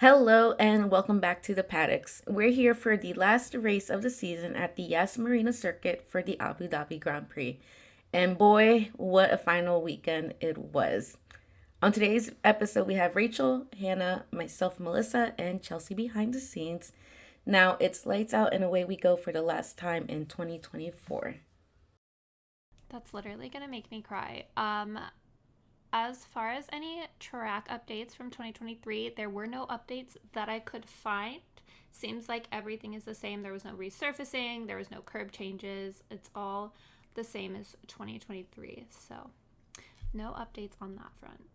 Hello and welcome back to the Paddocks. We're here for the last race of the season at the Yas Marina Circuit for the Abu Dhabi Grand Prix. And boy, what a final weekend it was. On today's episode, we have Rachel, Hannah, myself, Melissa, and Chelsea behind the scenes. Now it's lights out and away we go for the last time in 2024. That's literally gonna make me cry. As far as any track updates from 2023, there were no updates that I could find. Seems like everything is the same. There was no resurfacing, there was no curb changes. It's all the same as 2023. So, no updates on that front.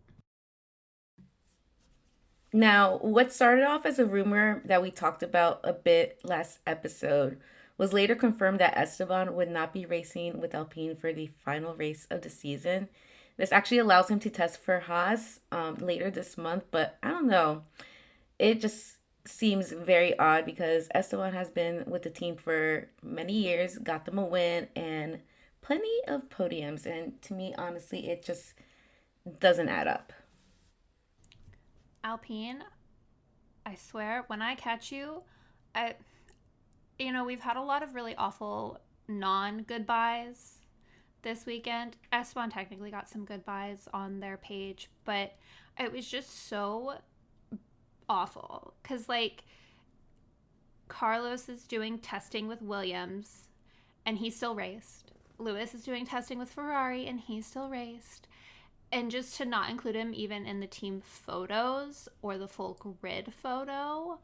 Now, what started off as a rumor that we talked about a bit last episode was later confirmed that Esteban would not be racing with Alpine for the final race of the season. This actually allows him to test for Haas later this month, but I don't know. It just seems very odd because Esteban has been with the team for many years, got them a win and plenty of podiums. And to me, honestly, it just doesn't add up. Alpine, I swear, when I catch you, I, we've had a lot of really awful non goodbyes this weekend. Esteban technically got some goodbyes on their page, but it was just so awful. Because, like, Carlos is doing testing with Williams, and he still raced. Lewis is doing testing with Ferrari, and he still raced. And just to not include him even in the team photos or the full grid photo,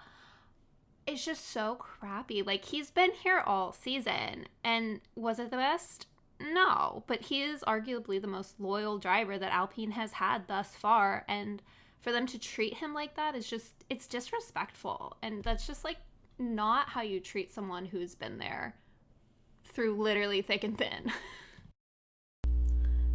it's just so crappy. Like, he's been here all season, and was it the best? No, but he is arguably the most loyal driver that Alpine has had thus far, and for them to treat him like that is just, it's disrespectful, and that's just like not how you treat someone who's been there through literally thick and thin.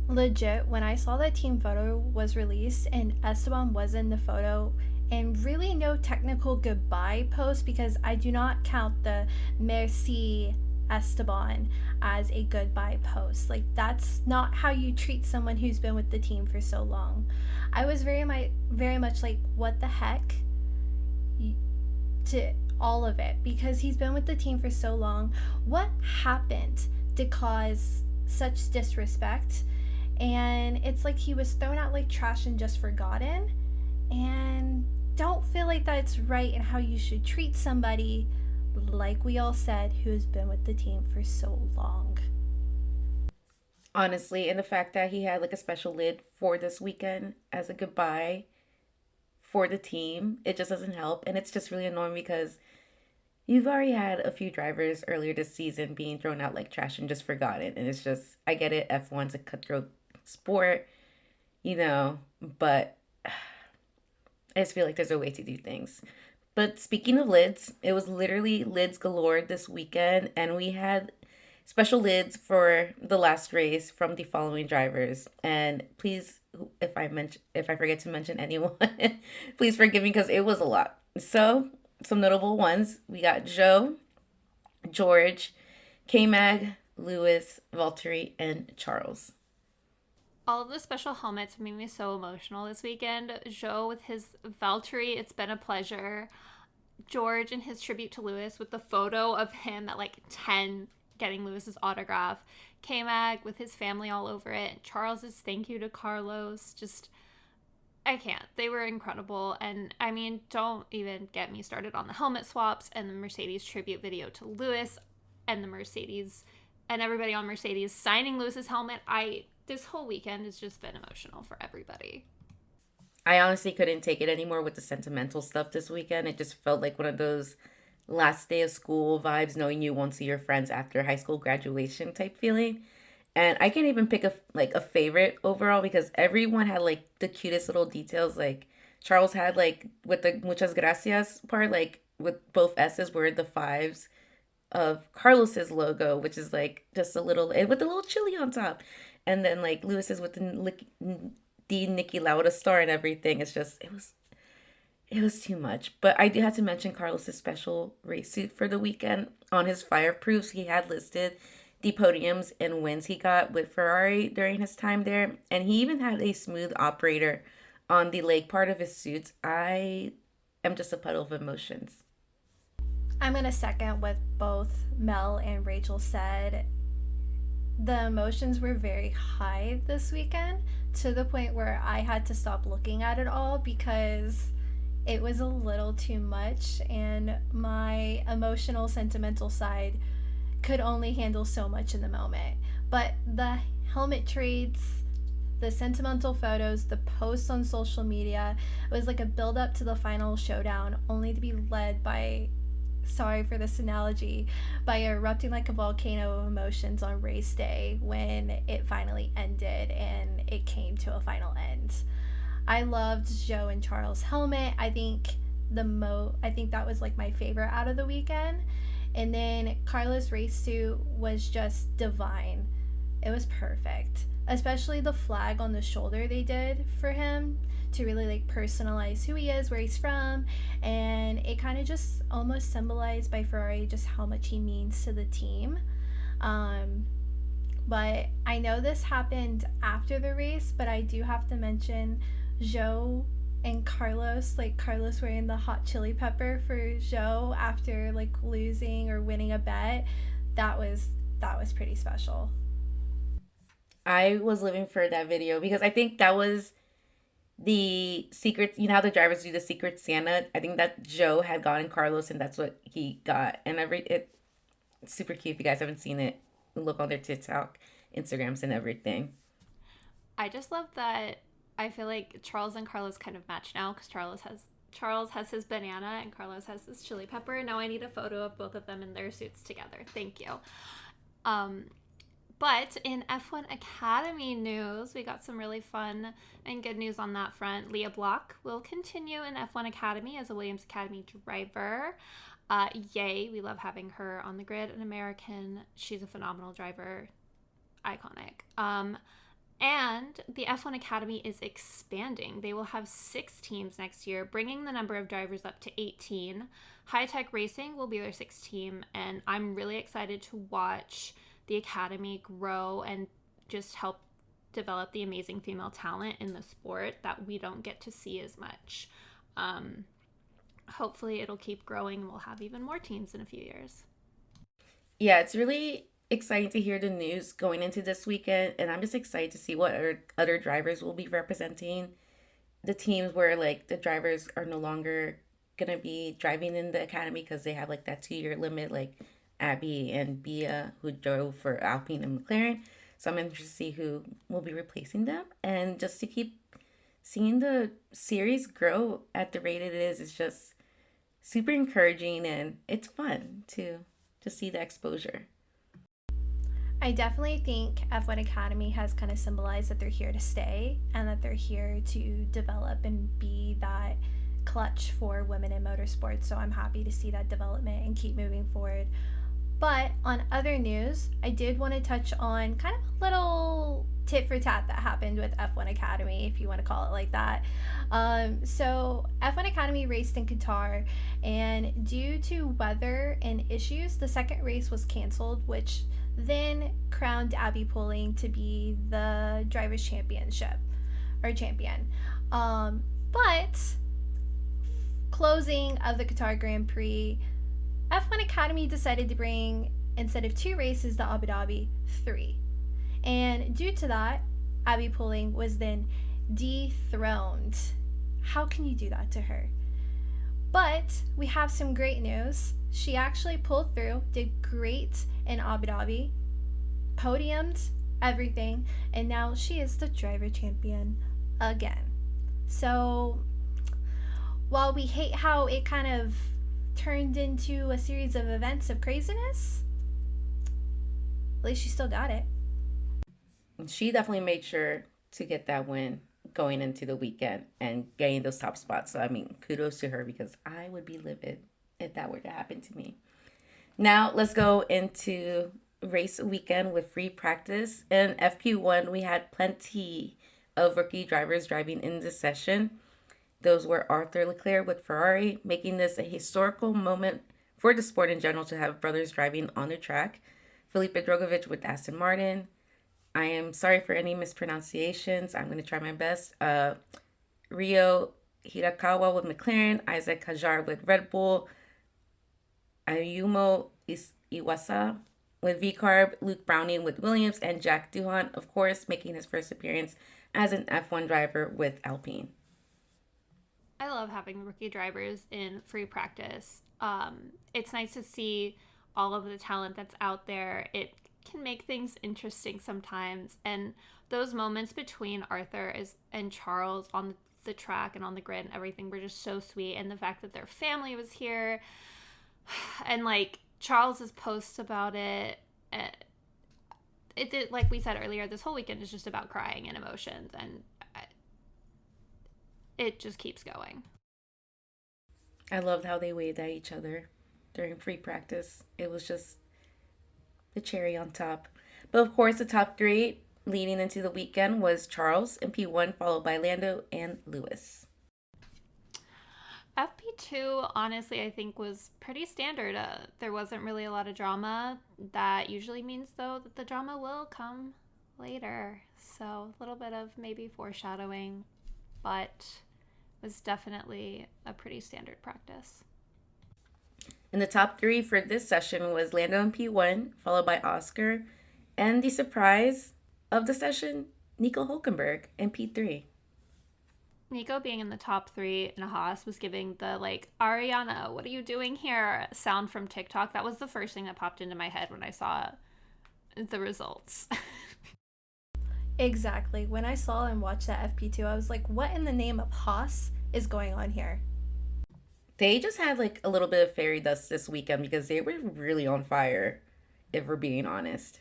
Legit, when I saw that team photo was released and Esteban was in the photo, and really no technical goodbye post, because I do not count the Merci Esteban as a goodbye post. Like, that's not how you treat someone who's been with the team for so long. I was very much like, what the heck? To all of it, because he's been with the team for so long. What happened to cause such disrespect? And it's like he was thrown out like trash and just forgotten. And don't feel like that's right in how you should treat somebody, like we all said, who's been with the team for so long. Honestly, and the fact that he had like a special lid for this weekend as a goodbye for the team, it just doesn't help. And it's just really annoying because you've already had a few drivers earlier this season being thrown out like trash and just forgotten. And it's just, I get it, F1's a cutthroat sport, but I just feel like there's a way to do things. But speaking of lids, it was literally lids galore this weekend, and we had special lids for the last race from the following drivers. And please, if I forget to mention anyone, please forgive me because it was a lot. So, some notable ones: we got Joe, George, K Mag, Lewis, Valtteri, and Charles. All of the special helmets made me so emotional this weekend. Joe with his Valtteri, it's been a pleasure. George and his tribute to Lewis with the photo of him at like 10 getting Lewis's autograph. K-Mag with his family all over it. Charles's thank you to Carlos. Just, I can't. They were incredible. And I mean, don't even get me started on the helmet swaps and the Mercedes tribute video to Lewis and the Mercedes and everybody on Mercedes signing Lewis's helmet. This whole weekend has just been emotional for everybody. I honestly couldn't take it anymore with the sentimental stuff this weekend. It just felt like one of those last day of school vibes, knowing you won't see your friends after high school graduation type feeling. And I can't even pick a favorite overall because everyone had like the cutest little details. Like Charles had like with the muchas gracias part, like with both S's were the fives of Carlos's logo, which is like just a little and with a little chili on top. And then like Lewis's with the Nikki Lauda star and everything. It was too much. But I do have to mention Carlos's special race suit for the weekend. On his fireproofs, he had listed the podiums and wins he got with Ferrari during his time there. And he even had a smooth operator on the leg part of his suits. I am just a puddle of emotions. I'm going to second what both Mel and Rachel said. The emotions were very high this weekend to the point where I had to stop looking at it all because it was a little too much, and my emotional, sentimental side could only handle so much in the moment. But the helmet trades, the sentimental photos, the posts on social media, it was like a build up to the final showdown, only to be led by, sorry for this analogy, by erupting like a volcano of emotions on race day when it finally ended and it came to a final end. I loved Joe and Charles' helmet. I think that was like my favorite out of the weekend. And then Carlos' race suit was just divine. It was perfect. Especially the flag on the shoulder they did for him to really like personalize who he is, where he's from, and it kind of just almost symbolized by Ferrari just how much he means to the team. But I know this happened after the race, but I do have to mention Joe and Carlos, like Carlos wearing the hot chili pepper for Joe after like losing or winning a bet. That was pretty special. I was living for that video because I think that was the secret. You know how the drivers do the secret Santa? I think that Joe had gotten Carlos, and that's what he got. And it's super cute. If you guys haven't seen it, look on their TikTok, Instagrams, and everything. I just love that. I feel like Charles and Carlos kind of match now because Charles has his banana and Carlos has his chili pepper. Now I need a photo of both of them in their suits together. Thank you. Um, But in F1 Academy news, we got some really fun and good news on that front. Leah Block will continue in F1 Academy as a Williams Academy driver. Yay, we love having her on the grid, an American. She's a phenomenal driver, iconic. And the F1 Academy is expanding. They will have 6 teams next year, bringing the number of drivers up to 18. High Tech Racing will be their 6th team, and I'm really excited to watch the Academy grow and just help develop the amazing female talent in the sport that we don't get to see as much. Hopefully it'll keep growing and we'll have even more teams in a few years. Yeah, it's really exciting to hear the news going into this weekend, and I'm just excited to see what other drivers will be representing the teams where like the drivers are no longer gonna be driving in the academy because they have like that 2-year limit, like Abby and Bia, who drove for Alpine and McLaren. So I'm interested to see who will be replacing them, and just to keep seeing the series grow at the rate it is just super encouraging, and it's fun to see the exposure. I definitely think F1 Academy has kind of symbolized that they're here to stay and that they're here to develop and be that clutch for women in motorsports. So I'm happy to see that development and keep moving forward. But on other news, I did want to touch on kind of a little tit for tat that happened with F1 Academy, if you want to call it like that. So F1 Academy raced in Qatar, and due to weather and issues, the second race was canceled, which then crowned Abby Pulling to be the drivers' championship or champion. But closing of the Qatar Grand Prix, F1 Academy decided to bring, instead of 2 races to Abu Dhabi, 3. And due to that, Abby Pulling was then dethroned. How can you do that to her? But we have some great news. She actually pulled through, did great in Abu Dhabi, podiumed, everything, and now she is the driver champion again. So while we hate how it kind of turned into a series of events of craziness, at least she still got it. She definitely made sure to get that win going into the weekend and getting those top spots. So I mean, kudos to her, because I would be livid if that were to happen to me. Now let's go into race weekend with free practice. In FP1, we had plenty of rookie drivers driving in this session. Those were Arthur Leclerc with Ferrari, making this a historical moment for the sport in general to have brothers driving on the track. Felipe Drogovic with Aston Martin. I am sorry for any mispronunciations. I'm going to try my best. Rio Hirakawa with McLaren, Isaac Hajar with Red Bull, Ayumu Iwasa with VCarb, Luke Browning with Williams, and Jack Doohan, of course, making his first appearance as an F1 driver with Alpine. I love having rookie drivers in free practice. It's nice to see all of the talent that's out there. It can make things interesting sometimes. And those moments between Arthur and Charles on the track and on the grid and everything were just so sweet. And the fact that their family was here and like Charles's posts about it, it did, like we said earlier, this whole weekend is just about crying and emotions, and it just keeps going. I loved how they waved at each other during free practice. It was just the cherry on top. But of course, the top three leading into the weekend was Charles in P1, followed by Lando and Lewis. FP2, honestly, I think was pretty standard. There wasn't really a lot of drama. That usually means, though, that the drama will come later. So a little bit of maybe foreshadowing, but was definitely a pretty standard practice. And the top three for this session was Lando in P1, followed by Oscar, and the surprise of the session, Nico Hulkenberg in P3. Nico being in the top three in a Haas was giving the, like, Ariana, what are you doing here sound from TikTok. That was the first thing that popped into my head when I saw the results. Exactly. When I saw and watched that FP2, I was like, what in the name of Haas is going on here? They just had like a little bit of fairy dust this weekend because they were really on fire, if we're being honest.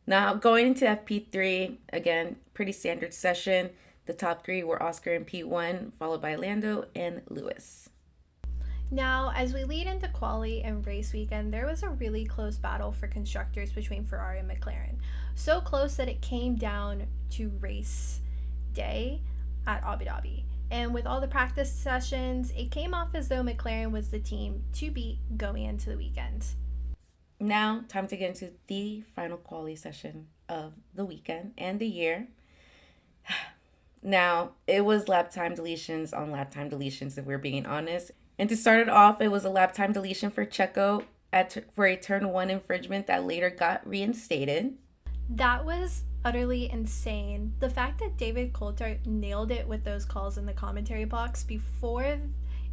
Now, going into FP3, again, pretty standard session. The top three were Oscar in P1, followed by Lando and Lewis. Now, as we lead into quali and race weekend, there was a really close battle for constructors between Ferrari and McLaren. So close that it came down to race day at Abu Dhabi. And with all the practice sessions, it came off as though McLaren was the team to beat going into the weekend. Now, time to get into the final quali session of the weekend and the year. Now, it was lap time deletions on lap time deletions, if we're being honest. And to start it off, it was a lap time deletion for Checo for a turn 1 infringement that later got reinstated. That was utterly insane. The fact that David Coulthard nailed it with those calls in the commentary box before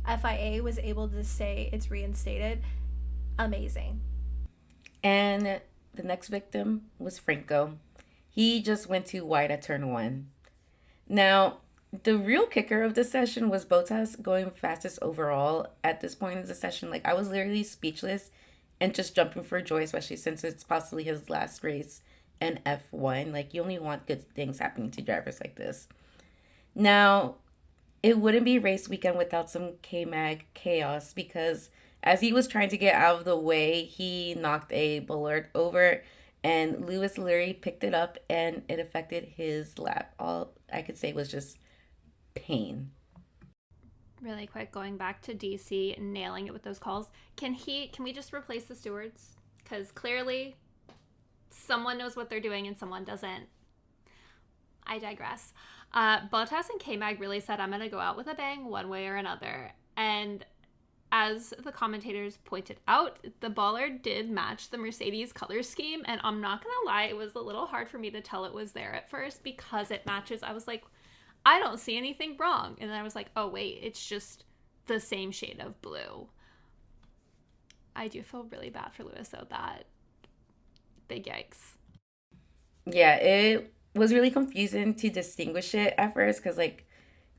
FIA was able to say it's reinstated, amazing. And the next victim was Franco. He just went too wide at turn 1. Now, the real kicker of the session was Bottas going fastest overall at this point in the session. Like, I was literally speechless and just jumping for joy, especially since it's possibly his last race in F1. Like, you only want good things happening to drivers like this. Now, it wouldn't be race weekend without some K-Mag chaos, because as he was trying to get out of the way, he knocked a Bullard over, and Lewis literally picked it up, and it affected his lap. All I could say was just pain. Really quick, going back to DC, nailing it with those calls. Can we just replace the stewards? Because clearly someone knows what they're doing and someone doesn't. I digress. Bottas and K-Mag really said, I'm going to go out with a bang one way or another. And as the commentators pointed out, the Bullard did match the Mercedes color scheme. And I'm not going to lie, it was a little hard for me to tell it was there at first because it matches. I was like, I don't see anything wrong. And then I was like, oh, wait, it's just the same shade of blue. I do feel really bad for Lewis, though. That big yikes. Yeah, it was really confusing to distinguish it at first because, like,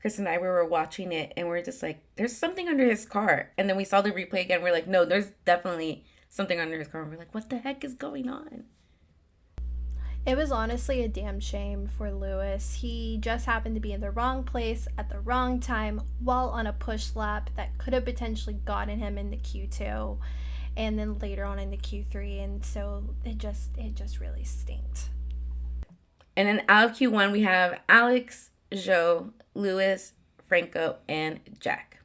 Chris and I, we were watching it and we're just like, there's something under his car. And then we saw the replay again. We're like, no, there's definitely something under his car. And we're like, what the heck is going on? It was honestly a damn shame for Lewis. He just happened to be in the wrong place at the wrong time while on a push lap that could have potentially gotten him into Q2 and then later on into Q3. And so it just really stinked. And then out of Q1, we have Alex, Zhou, Lewis, Franco, and Jack.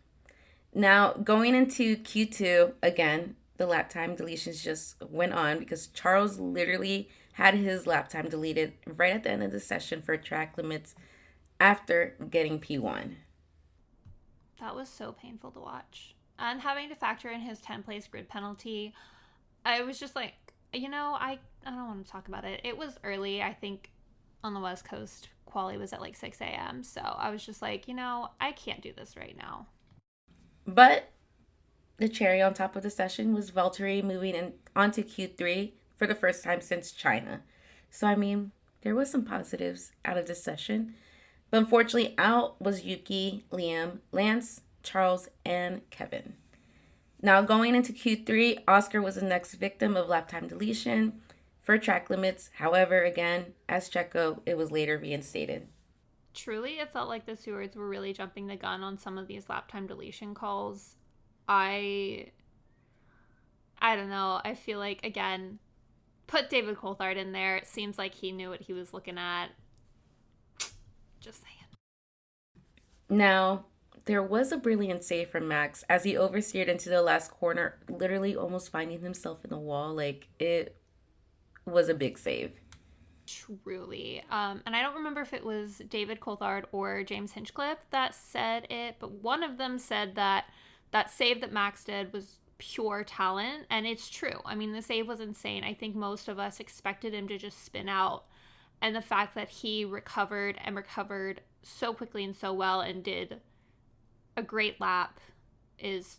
Now, going into Q2, again, the lap time deletions just went on because Charles literally had his lap time deleted right at the end of the session for track limits after getting P1. That was so painful to watch. And having to factor in his 10-place grid penalty, I was just like, I don't want to talk about it. It was early. I think on the West Coast, quali was at like 6 a.m. So I was just like, I can't do this right now. But the cherry on top of the session was Valtteri moving in onto Q3 for the first time since China. So, I mean, there was some positives out of this session. But unfortunately, out was Yuki, Liam, Lance, Charles, and Kevin. Now, going into Q3, Oscar was the next victim of lap time deletion for track limits. However, again, as Checo, it was later reinstated. Truly, it felt like the stewards were really jumping the gun on some of these lap time deletion calls. I don't know. I feel like, again, put David Coulthard in there. It seems like he knew what he was looking at. Just saying. Now, there was a brilliant save from Max as he oversteered into the last corner, literally almost finding himself in the wall. Like, it was a big save. Truly. And I don't remember if it was David Coulthard or James Hinchcliffe that said it, but one of them said that save that Max did was pure talent, and it's true. I mean, the save was insane. I think most of us expected him to just spin out, and the fact that he recovered so quickly and so well and did a great lap is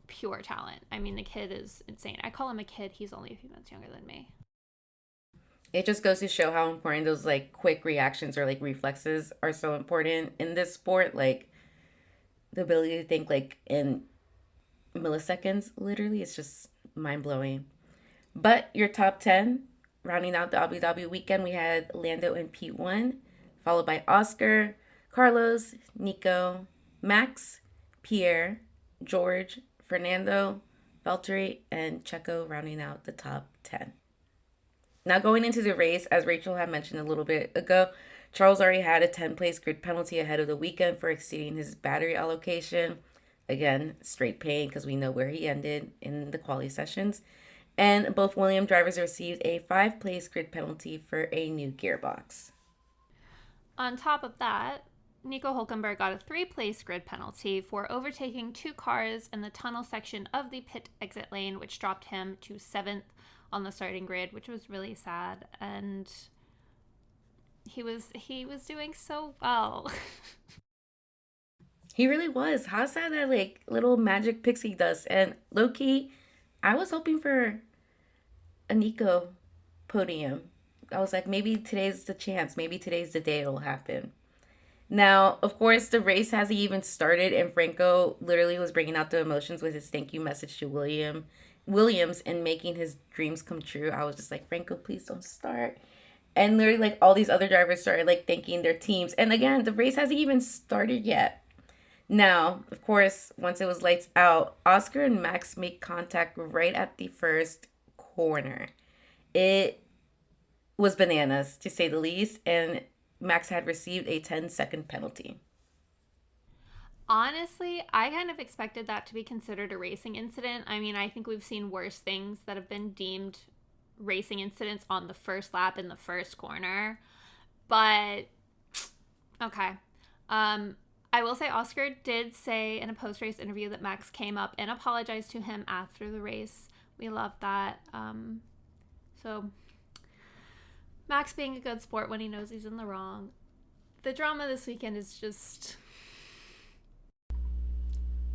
pure talent. I mean, the kid is insane. I call him a kid. He's only a few months younger than me. It just goes to show how important those like quick reactions or like reflexes are so important in this sport. Like the ability to think like in milliseconds, literally, it's just mind blowing. But your top 10, rounding out the Abu Dhabi weekend, we had Lando in P1, followed by Oscar, Carlos, Nico, Max, Pierre, George, Fernando, Valtteri, and Checo rounding out the top 10. Now going into the race, as Rachel had mentioned a little bit ago, Charles already had a 10-place grid penalty ahead of the weekend for exceeding his battery allocation. Again, straight pain because we know where he ended in the quali sessions. And both Williams drivers received a 5-place grid penalty for a new gearbox. On top of that, Nico Hülkenberg got a 3-place grid penalty for overtaking 2 cars in the tunnel section of the pit exit lane, which dropped him to 7th on the starting grid, which was really sad. And he was doing so well. He really was. How sad that like little magic pixie dust. And low-key, I was hoping for a Nico podium. I was like, maybe today's the chance. Maybe today's the day it'll happen. Now, of course, the race hasn't even started, and Franco literally was bringing out the emotions with his thank you message to Williams and making his dreams come true. I was just like, Franco, please don't start. And literally, like, all these other drivers started, like, thanking their teams. And again, the race hasn't even started yet. Now, of course, once it was lights out, Oscar and Max make contact right at the first corner. It was bananas, to say the least, and Max had received a 10-second penalty. Honestly, I kind of expected that to be considered a racing incident. I mean, I think we've seen worse things that have been deemed racing incidents on the first lap in the first corner. But, okay. I will say Oscar did say in a post-race interview that Max came up and apologized to him after the race. We love that. So, Max being a good sport when he knows he's in the wrong. The drama this weekend is just...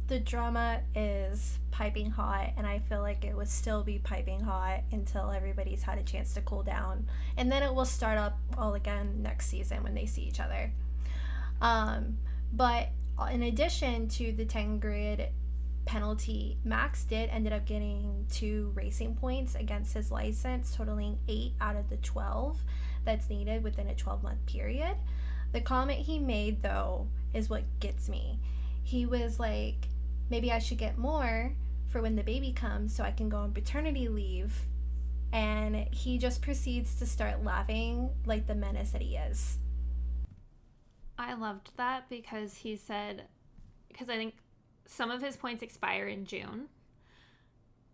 The drama is piping hot, and I feel like it will still be piping hot until everybody's had a chance to cool down. And then it will start up all again next season when they see each other. But in addition to the 10 grid penalty, Max did ended up getting 2 racing points against his license, totaling 8 out of the 12 that's needed within a 12-month period. The comment he made, though, is what gets me. He was like, maybe I should get more for when the baby comes so I can go on paternity leave. And he just proceeds to start laughing like the menace that he is. I loved that because he said, because I think some of his points expire in June.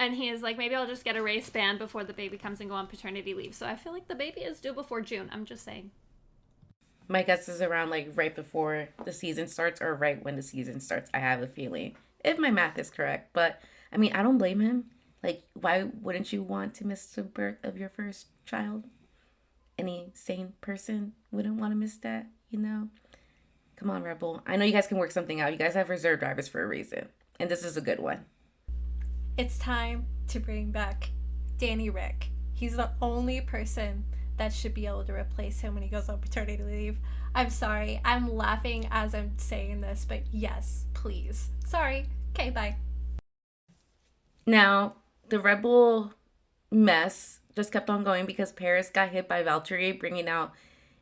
And he is like, maybe I'll just get a race ban before the baby comes and go on paternity leave. So I feel like the baby is due before June. I'm just saying. My guess is around like right before the season starts or right when the season starts. I have a feeling, if my math is correct. But I mean, I don't blame him. Like, why wouldn't you want to miss the birth of your first child? Any sane person wouldn't want to miss that, you know? Come on, Red Bull. I know you guys can work something out. You guys have reserve drivers for a reason. And this is a good one. It's time to bring back Danny Rick. He's the only person that should be able to replace him when he goes on paternity leave. I'm sorry. I'm laughing as I'm saying this, but yes, please. Sorry. Okay, bye. Now, the Red Bull mess just kept on going because Paris got hit by Valtteri, bringing out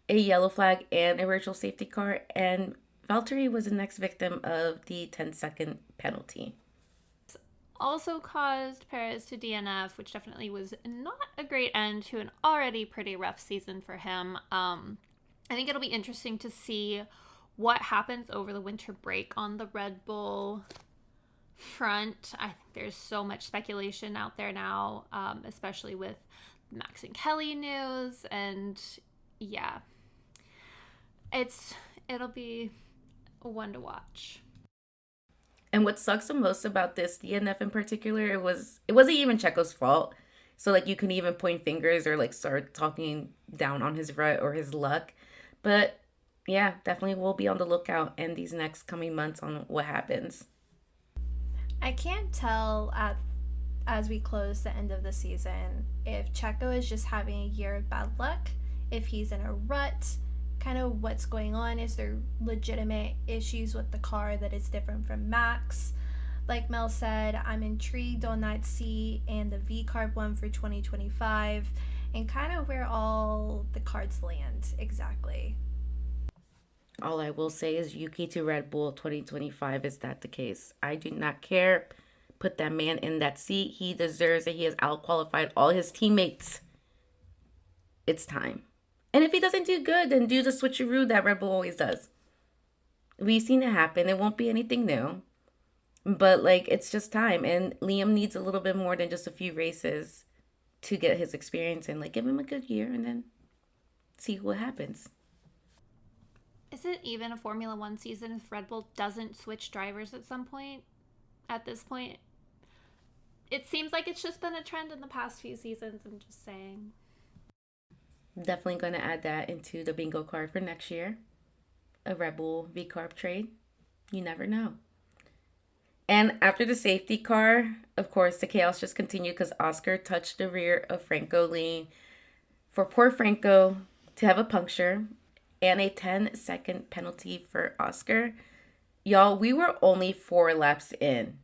a yellow flag and a virtual safety car. And Valtteri was the next victim of the 10-second penalty. Also caused Perez to DNF, which definitely was not a great end to an already pretty rough season for him. I think it'll be interesting to see what happens over the winter break on the Red Bull front. I think there's so much speculation out there now, especially with Max and Kelly news, and yeah, it'll be one to watch. And what sucks the most about this DNF in particular, it wasn't even Checo's fault. So like you can even point fingers or like start talking down on his rut or his luck. But yeah, definitely we'll be on the lookout in these next coming months on what happens. I can't tell as we close the end of the season if Checo is just having a year of bad luck, if he's in a rut, kind of what's going on. Is there legitimate issues with the car that is different from Max? Like Mel said, I'm intrigued on that C and the V-Carb one for 2025 and kind of where all the cards land exactly. All I will say is Yuki to Red Bull 2025. Is that the case? I do not care. Put that man in that seat. He deserves it. He has outqualified all his teammates. It's time. And if he doesn't do good, then do the switcheroo that Red Bull always does. We've seen it happen. It won't be anything new. But, like, it's just time. And Liam needs a little bit more than just a few races to get his experience in. Like, give him a good year and then see what happens. Is it even a Formula One season if Red Bull doesn't switch drivers at some point? At this point? It seems like it's just been a trend in the past few seasons, I'm just saying. Definitely going to add that into the bingo card for next year. A Red Bull V-Carb trade. You never know. And after the safety car, of course, the chaos just continued because Oscar touched the rear of Franco, leading for poor Franco to have a puncture and a 10-second penalty for Oscar. Y'all, we were only 4 laps in,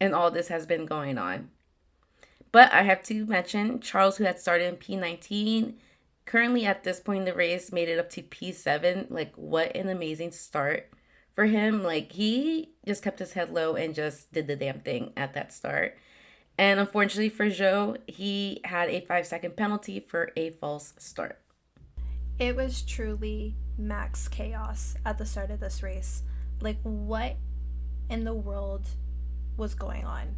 and all this has been going on. But I have to mention Charles, who had started in P19, currently at this point in the race made it up to P7. Like, what an amazing start for him. Like, he just kept his head low and just did the damn thing at that start. And unfortunately for Zhou, he had a 5-second penalty for a false start. It was truly max chaos at the start of this race. Like, what in the world was going on?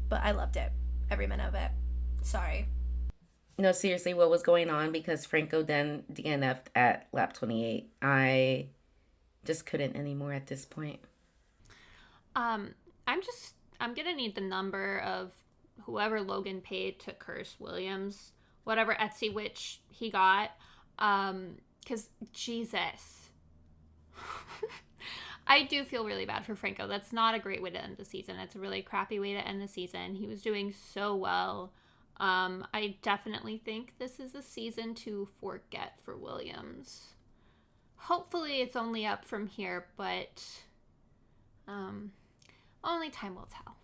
But I loved it. Every minute of it. Sorry. No, seriously, what was going on? Because Franco then DNF'd at lap 28. I just couldn't anymore at this point. I'm gonna need the number of whoever Logan paid to curse Williams, whatever Etsy witch he got, because Jesus. I do feel really bad for Franco. That's not a great way to end the season. It's a really crappy way to end the season. He was doing so well. I definitely think this is a season to forget for Williams. Hopefully it's only up from here, but only time will tell.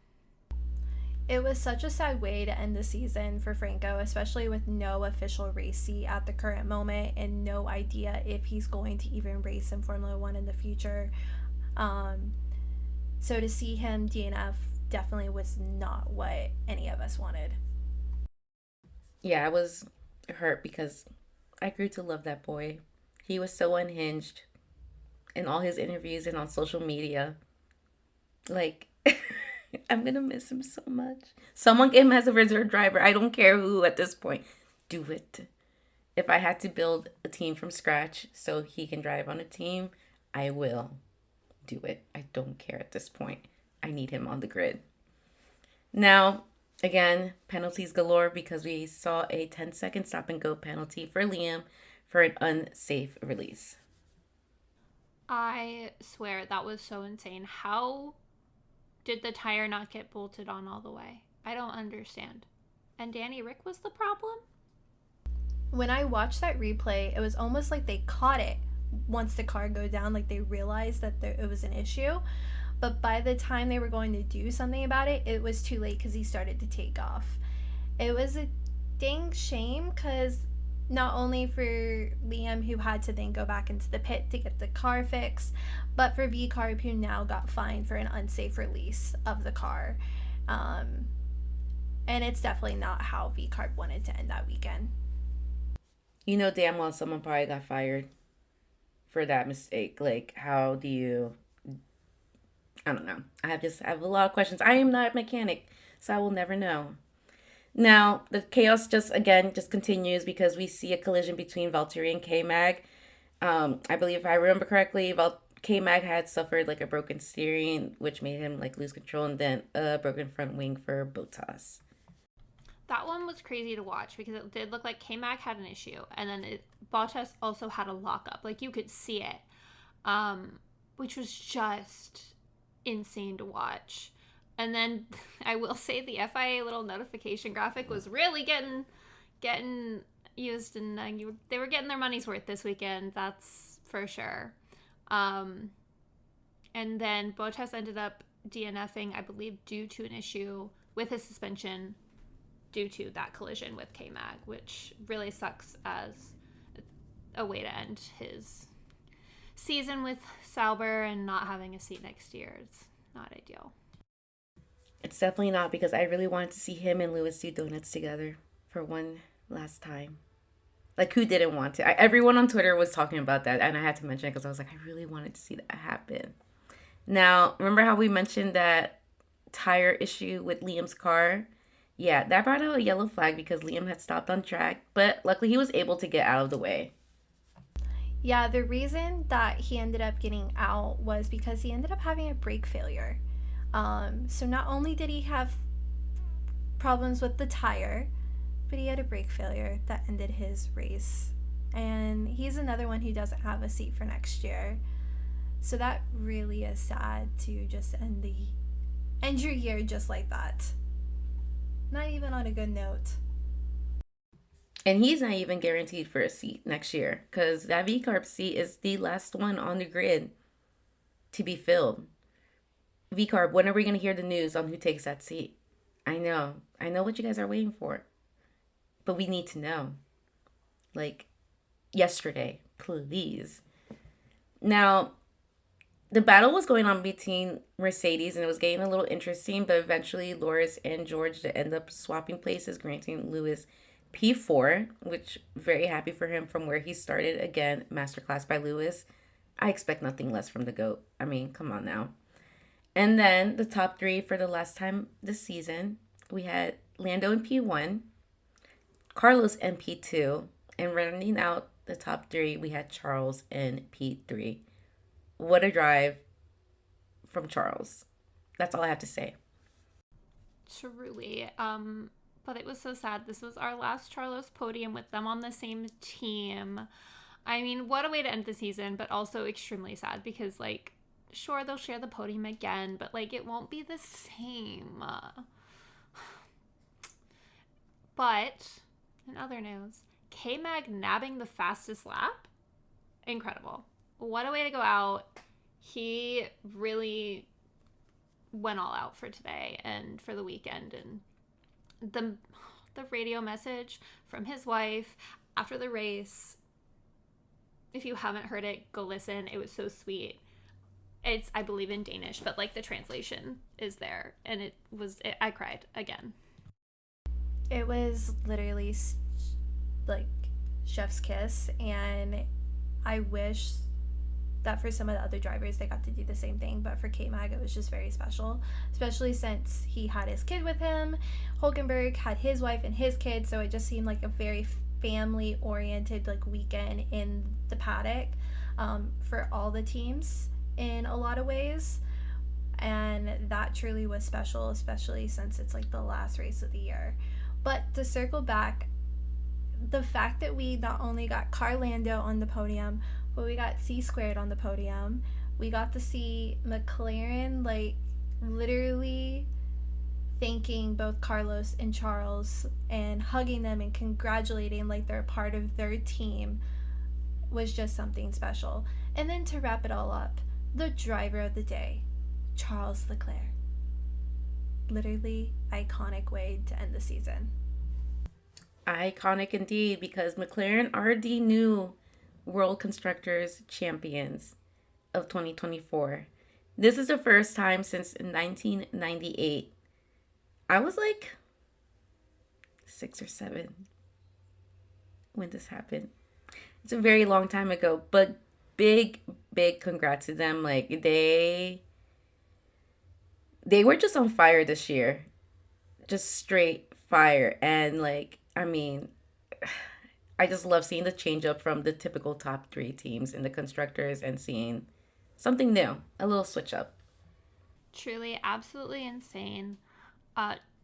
It was such a sad way to end the season for Franco, especially with no official race seat at the current moment and no idea if he's going to even race in Formula One in the future. So to see him DNF definitely was not what any of us wanted. Yeah, I was hurt because I grew to love that boy. He was so unhinged in all his interviews and on social media. Like, I'm going to miss him so much. Someone get him as a reserve driver. I don't care who at this point. Do it. If I had to build a team from scratch so he can drive on a team, I will do it. I don't care at this point. I need him on the grid. Now, again, penalties galore because we saw a 10-second stop and go penalty for Liam for an unsafe release. I swear that was so insane. How did the tire not get bolted on all the way? I don't understand. And Danny Rick was the problem? When I watched that replay, it was almost like they caught it once the car go down, like they realized that it was an issue. But by the time they were going to do something about it, it was too late because he started to take off. It was a dang shame because not only for Liam, who had to then go back into the pit to get the car fixed, but for VCarb, who now got fined for an unsafe release of the car. And it's definitely not how VCarb wanted to end that weekend. You know damn well someone probably got fired for that mistake. Like, how do you... I don't know. I have a lot of questions. I am not a mechanic, so I will never know. Now, the chaos just continues because we see a collision between Valtteri and K-Mag. I believe if I remember correctly, K-Mag had suffered like a broken steering, which made him like lose control, and then a broken front wing for Bottas. That one was crazy to watch because it did look like K-Mag had an issue, and then Bottas also had a lockup. Like, you could see it, which was just insane to watch. And then I will say the FIA little notification graphic was really getting used, and they were getting their money's worth this weekend, that's for sure. And then Bottas ended up DNFing, I believe, due to an issue with his suspension due to that collision with K-Mag, which really sucks as a way to end his season with Sauber and not having a seat next year. It's not ideal. It's definitely not, because I really wanted to see him and Lewis do donuts together for one last time. Like, who didn't want to? Everyone on Twitter was talking about that, and I had to mention it because I was like, I really wanted to see that happen. Now, remember how we mentioned that tire issue with Liam's car? Yeah, that brought out a yellow flag because Liam had stopped on track, but luckily he was able to get out of the way. Yeah, the reason that he ended up getting out was because he ended up having a brake failure. So not only did he have problems with the tire, but he had a brake failure that ended his race. And he's another one who doesn't have a seat for next year. So that really is sad to just end your year just like that. Not even on a good note. And he's not even guaranteed for a seat next year because that VCarb seat is the last one on the grid to be filled. VCarb, when are we going to hear the news on who takes that seat? I know what you guys are waiting for, but we need to know. Like, yesterday, please. Now, the battle was going on between Mercedes, and it was getting a little interesting, but eventually Loris and George end up swapping places, granting Lewis P4, which very happy for him from where he started. Again, masterclass by Lewis. I expect nothing less from the GOAT. I mean, come on now. And then the top three for the last time this season, we had Lando in P1, Carlos in P2, and rounding out the top three, we had Charles in P3. What a drive from Charles. That's all I have to say. Truly. But it was so sad. This was our last Charlos podium with them on the same team. I mean, what a way to end the season, but also extremely sad because, like, sure, they'll share the podium again, but, like, it won't be the same. But, in other news, K-Mag nabbing the fastest lap? Incredible. What a way to go out. He really went all out for today and for the weekend. And the radio message from his wife after the race, if you haven't heard it, go listen. It was so sweet. It's, I believe, in Danish, but like the translation is there, and I cried again. It was literally like chef's kiss, and I wish that for some of the other drivers they got to do the same thing, but for K-Mag it was just very special, especially since he had his kid with him. Hulkenberg had his wife and his kid, so it just seemed like a very family oriented like weekend in the paddock for all the teams in a lot of ways. And that truly was special, especially since it's like the last race of the year. But to circle back, the fact that we not only got Carlando on the podium, but we got C Squared on the podium. We got to see McLaren like literally thanking both Carlos and Charles and hugging them and congratulating like they're a part of their team was just something special. And then to wrap it all up, the driver of the day, Charles Leclerc. Literally iconic way to end the season. Iconic indeed, because McLaren are the new World Constructors Champions of 2024. This is the first time since 1998. I was like 6 or 7 when this happened. It's a very long time ago, but big congrats to them. Like they were just on fire this year. Just straight fire. And like, I mean, I just love seeing the change up from the typical top 3 teams in the constructors and seeing something new, a little switch up. Truly, absolutely insane.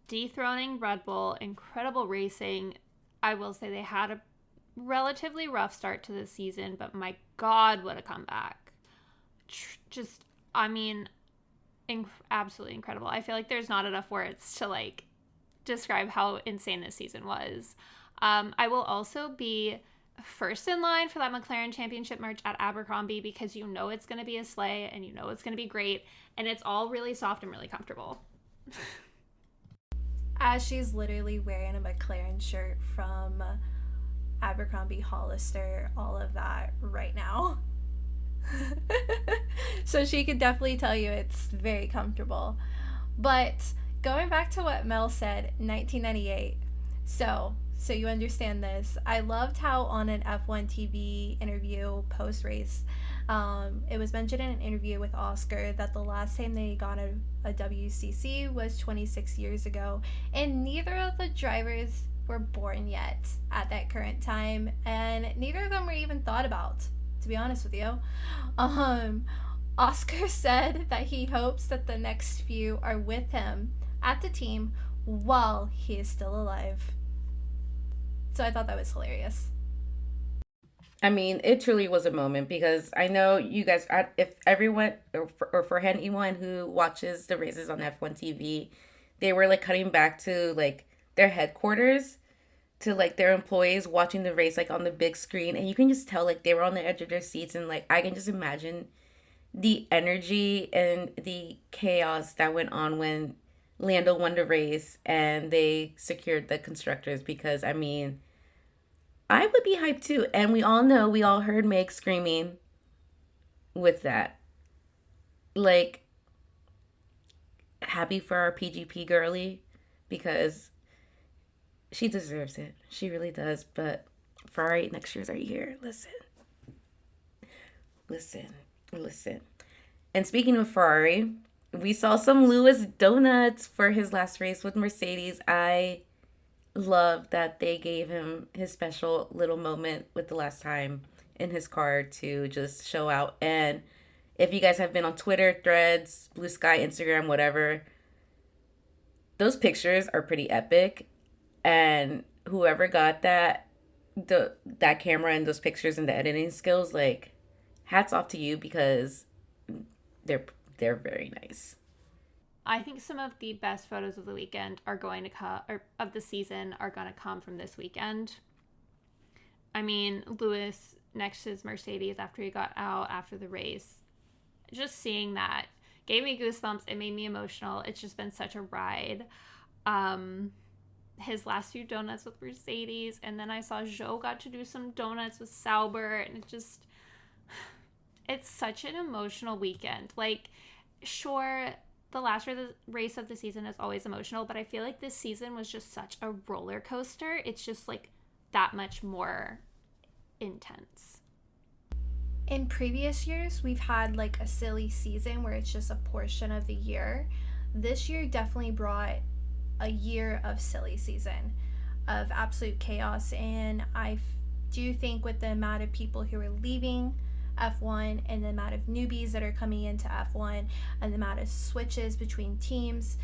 Dethroning Red Bull, incredible racing. I will say they had a relatively rough start to the season, but my God, what a comeback. Just, I mean, absolutely incredible. I feel like there's not enough words to like describe how insane this season was. I will also be first in line for that McLaren Championship merch at Abercrombie because you know it's going to be a sleigh and you know it's going to be great and it's all really soft and really comfortable. As she's literally wearing a McLaren shirt from Abercrombie, Hollister, all of that right now. So she could definitely tell you it's very comfortable. But going back to what Mel said, 1998. So you understand this. I loved how on an F1 TV interview post-race, it was mentioned in an interview with Oscar that the last time they got a WCC was 26 years ago, and neither of the drivers were born yet at that current time, and neither of them were even thought about, to be honest with you. Oscar said that he hopes that the next few are with him at the team while he is still alive. So I thought that was hilarious. I mean, it truly was a moment because I know you guys, if everyone, or for anyone who watches the races on F1 TV, they were like cutting back to like their headquarters to like their employees watching the race like on the big screen. And you can just tell like they were on the edge of their seats. And like I can just imagine the energy and the chaos that went on when Lando won the race and they secured the constructors, because I mean, I would be hyped too. And we all heard Meg screaming with that. Like, happy for our PGP girly because she deserves it. She really does. But Ferrari, next year's our year. Listen. And speaking of Ferrari, we saw some Lewis donuts for his last race with Mercedes. I love that they gave him his special little moment with the last time in his car to just show out. And if you guys have been on Twitter, Threads, Blue Sky, Instagram, whatever, those pictures are pretty epic. And whoever got that camera and those pictures and the editing skills, like, hats off to you because they're very nice. I think some of the best photos of the weekend are going to come, or of the season, are going to come from this weekend. I mean, Lewis next to his Mercedes after he got out after the race, just seeing that gave me goosebumps. It made me emotional. It's just been such a ride. His last few donuts with Mercedes, and then I saw Zhou got to do some donuts with Sauber, and it's such an emotional weekend. Like, sure, the last race of the season is always emotional, but I feel like this season was just such a roller coaster. It's just like that much more intense. In previous years, we've had like a silly season where it's just a portion of the year. This year definitely brought a year of silly season. of absolute chaos. And do think with the amount of people who are leaving F1 and the amount of newbies that are coming into F1 and the amount of switches between teams,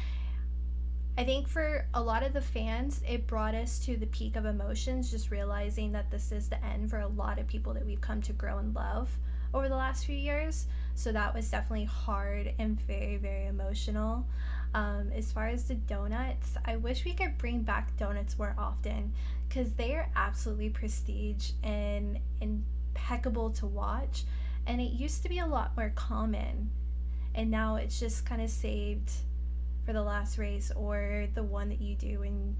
I think for a lot of the fans, it brought us to the peak of emotions, just realizing that this is the end for a lot of people that we've come to grow and love over the last few years. So that was definitely hard and very, very emotional. As far as the donuts, I wish we could bring back donuts more often because they are absolutely prestige and impeccable to watch. And it used to be a lot more common. And now it's just kind of saved for the last race or the one that you do and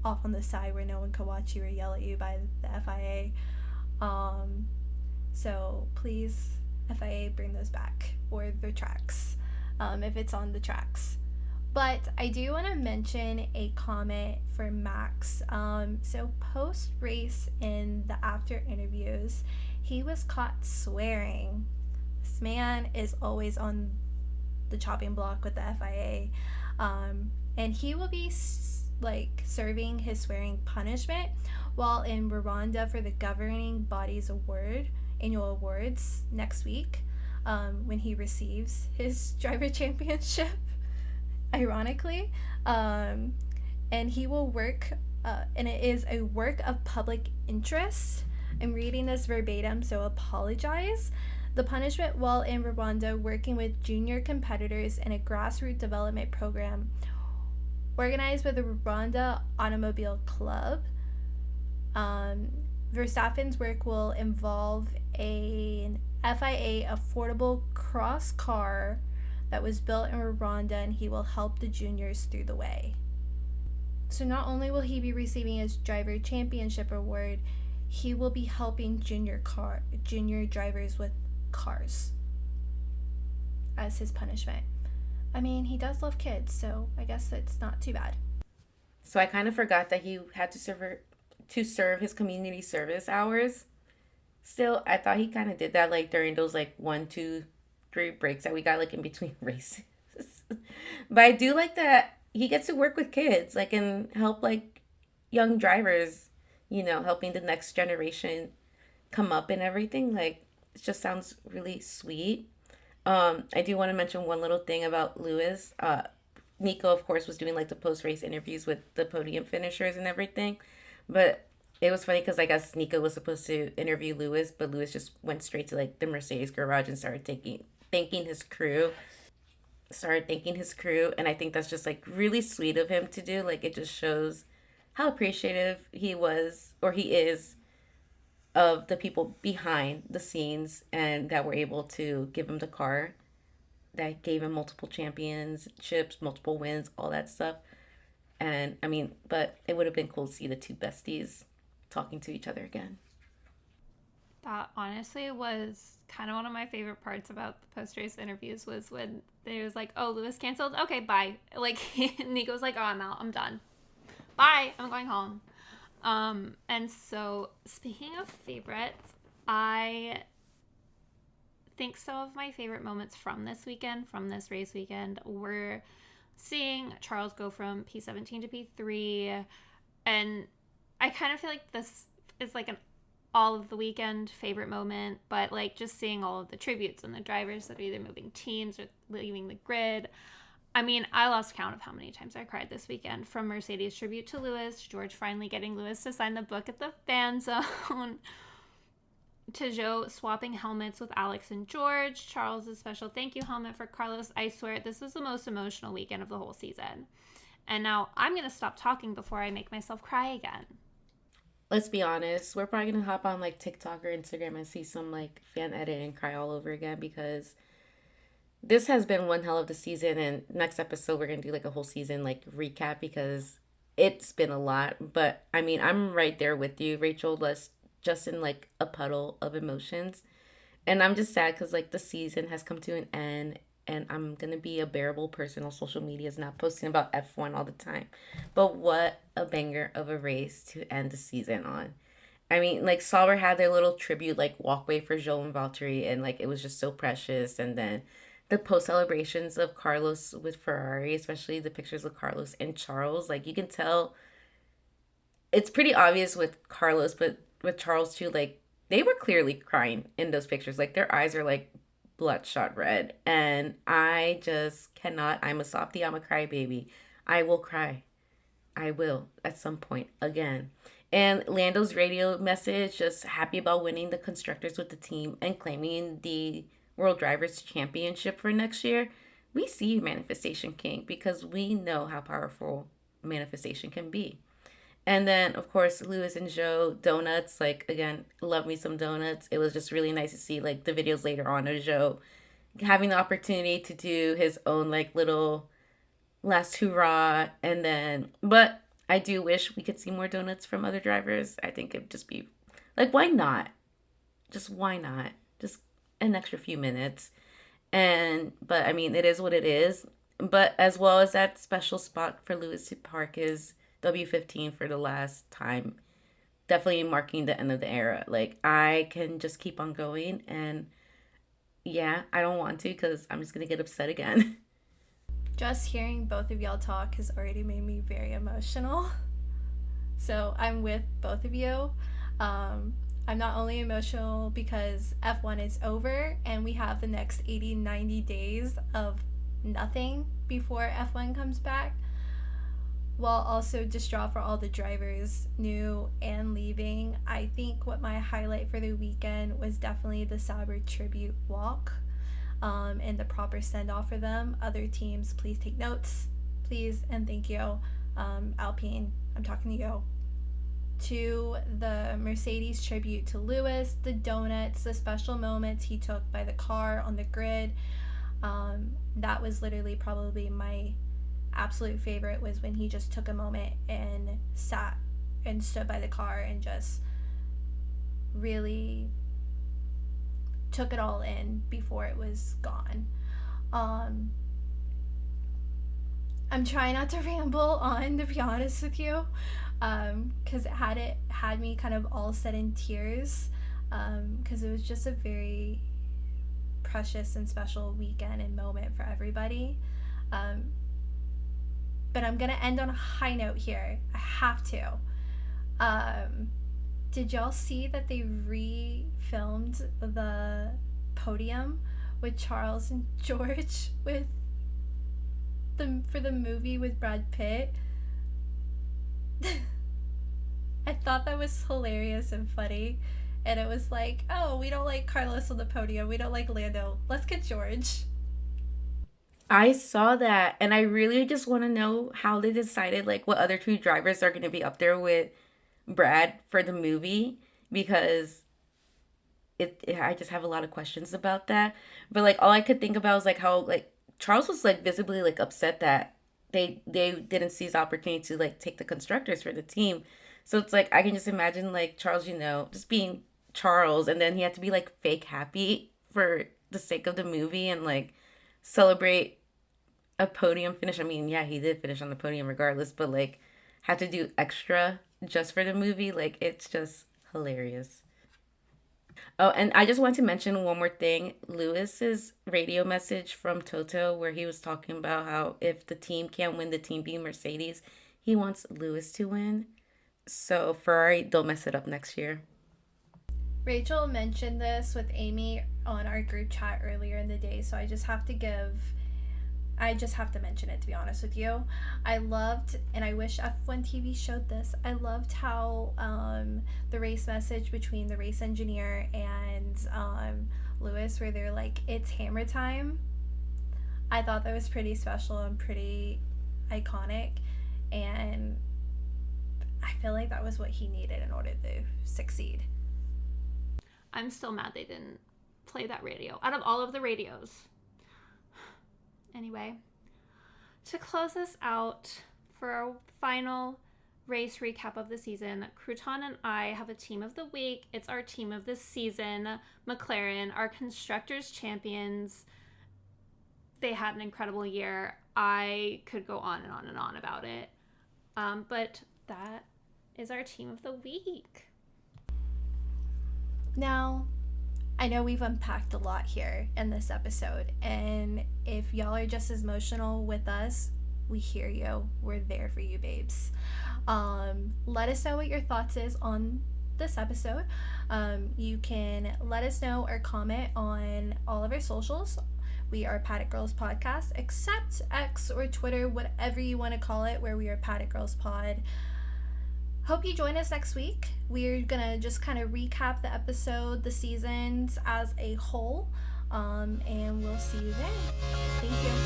off on the side where no one can watch you or yell at you by the FIA. So please, FIA, bring those back, or the tracks, if it's on the tracks. But I do want to mention a comment for Max. So post-race in the after interviews, he was caught swearing. This man is always on the chopping block with the FIA. And he will be serving his swearing punishment while in Rwanda for the governing body's annual awards next week, when he receives his driver championship, ironically. And he will work, and it is a work of public interest. I'm reading this verbatim, so apologize. The punishment while in Rwanda working with junior competitors in a grassroots development program organized by the Rwanda Automobile Club. Verstappen's work will involve an FIA affordable cross car that was built in Rwanda, and he will help the juniors through the way. So not only will he be receiving his driver championship award, he will be helping junior drivers with cars as his punishment. I mean, he does love kids, so I guess it's not too bad. So I kind of forgot that he had to serve his community service hours. Still, I thought he kind of did that like during those like 1, 2, 3 breaks that we got like in between races. But I do like that he gets to work with kids, like, and help like young drivers, helping the next generation come up and everything. Like, it just sounds really sweet. I do want to mention one little thing about Lewis. Nico, of course, was doing like the post-race interviews with the podium finishers and everything. But it was funny because I guess Nico was supposed to interview Lewis, but Lewis just went straight to like the Mercedes garage and started thanking his crew. And I think that's just like really sweet of him to do. Like, it just shows how appreciative he was, or he is, of the people behind the scenes and that were able to give him the car that gave him multiple championships, multiple wins, all that stuff. And I mean, but it would have been cool to see the two besties talking to each other again. That honestly was kind of one of my favorite parts about the post-race interviews, was when they was like, oh, Lewis canceled? Okay, bye. Like, Nico was like, oh, I'm out. I'm done. Bye. I'm going home. And so, speaking of favorites, I think some of my favorite moments from this race weekend, were seeing Charles go from P17 to P3. And I kind of feel like this is like an all of the weekend favorite moment, but like just seeing all of the tributes and the drivers that are either moving teams or leaving the grid. I mean, I lost count of how many times I cried this weekend, from Mercedes tribute to Lewis, George finally getting Lewis to sign the book at the fan zone, to Joe swapping helmets with Alex and George, Charles' special thank you helmet for Carlos. I swear, this was the most emotional weekend of the whole season. And now I'm going to stop talking before I make myself cry again. Let's be honest, we're probably going to hop on like TikTok or Instagram and see some like fan edit and cry all over again, because this has been one hell of the season. And next episode, we're going to do like a whole season like recap, because it's been a lot. But I mean, I'm right there with you, Rachel, just in like a puddle of emotions. And I'm just sad because like the season has come to an end, and I'm going to be a bearable person on social media, not posting about F1 all the time. But what a banger of a race to end the season on. I mean, like, Sauber had their little tribute like walkway for Joe and Valtteri, and like it was just so precious. And then the post celebrations of Carlos with Ferrari, especially the pictures of Carlos and Charles, like you can tell it's pretty obvious with Carlos, but with Charles too, like they were clearly crying in those pictures. Like their eyes are like bloodshot red. And I just cannot. I'm a softie, I'm a crybaby. I will cry. I will at some point again. And Lando's radio message, just happy about winning the constructors with the team and claiming the World Drivers' Championship for next year. We see you, Manifestation King, because we know how powerful manifestation can be. And then, of course, Lewis and Joe, donuts. Like, again, love me some donuts. It was just really nice to see, like, the videos later on of Joe having the opportunity to do his own, like, little last hurrah. And then, but I do wish we could see more donuts from other drivers. I think it'd just be, like, why not? Just why not? Just an extra few minutes. And, but I mean, it is what it is. But as well as that special spot for Lewis to park his W15 for the last time, definitely marking the end of the era. Like, I can just keep on going. And yeah, I don't want to because I'm just going to get upset again. Just hearing both of y'all talk has already made me very emotional. So I'm with both of you. I'm not only emotional because F1 is over and we have the next 80, 90 days of nothing before F1 comes back, while also distraught for all the drivers, new and leaving. I think what my highlight for the weekend was definitely the Sauber tribute walk, and the proper send-off for them. Other teams, please take notes, please, and thank you. Alpine, I'm talking to you. To the Mercedes tribute to Lewis, the donuts, the special moments he took by the car on the grid. That was literally probably my absolute favorite, was when he just took a moment and sat and stood by the car and just really took it all in before it was gone. I'm trying not to ramble on, to be honest with you, because it had me kind of all set in tears, because it was just a very precious and special weekend and moment for everybody. But I'm gonna end on a high note here. I have to. Did y'all see that they re-filmed the podium with Charles and George for the movie with Brad Pitt? I thought that was hilarious and funny. And it was like, oh, we don't like Carlos on the podium. We don't like Lando. Let's get George. I saw that and I really just want to know how they decided, like, what other two drivers are going to be up there with Brad for the movie, because I just have a lot of questions about that. But like all I could think about was like how like Charles was like visibly like upset that they didn't seize the opportunity to like take the constructors for the team. So it's like I can just imagine like Charles, just being Charles, and then he had to be like fake happy for the sake of the movie and like celebrate a podium finish. I mean, yeah, he did finish on the podium regardless, but like had to do extra just for the movie. Like, it's just hilarious. Oh, and I just want to mention one more thing. Lewis's radio message from Toto, where he was talking about how if the team can't win, the team being Mercedes, he wants Lewis to win. So Ferrari, don't mess it up next year. Rachel mentioned this with Amy on our group chat earlier in the day, so I just have to mention it, to be honest with you. I loved, and I wish F1 TV showed this, I loved how the race message between the race engineer and Lewis, where they're like, it's hammer time. I thought that was pretty special and pretty iconic, and I feel like that was what he needed in order to succeed. I'm still mad they didn't play that radio out of all of the radios. Anyway, to close this out for our final race recap of the season, Crouton and I have a team of the week. It's our team of the season, McLaren, our constructors champions. They had an incredible year. I could go on and on and on about it. But that is our team of the week. Now, I know we've unpacked a lot here in this episode, and if y'all are just as emotional with us, we hear you. We're there for you, babes. Let us know what your thoughts is on this episode. You can let us know or comment on all of our socials. We are Paddock Girls Podcast, except X or Twitter, whatever you want to call it, where we are Paddock Girls Pod. Hope you join us next week. We're gonna just kind of recap the episode, the seasons as a whole, and we'll see you then. Thank you.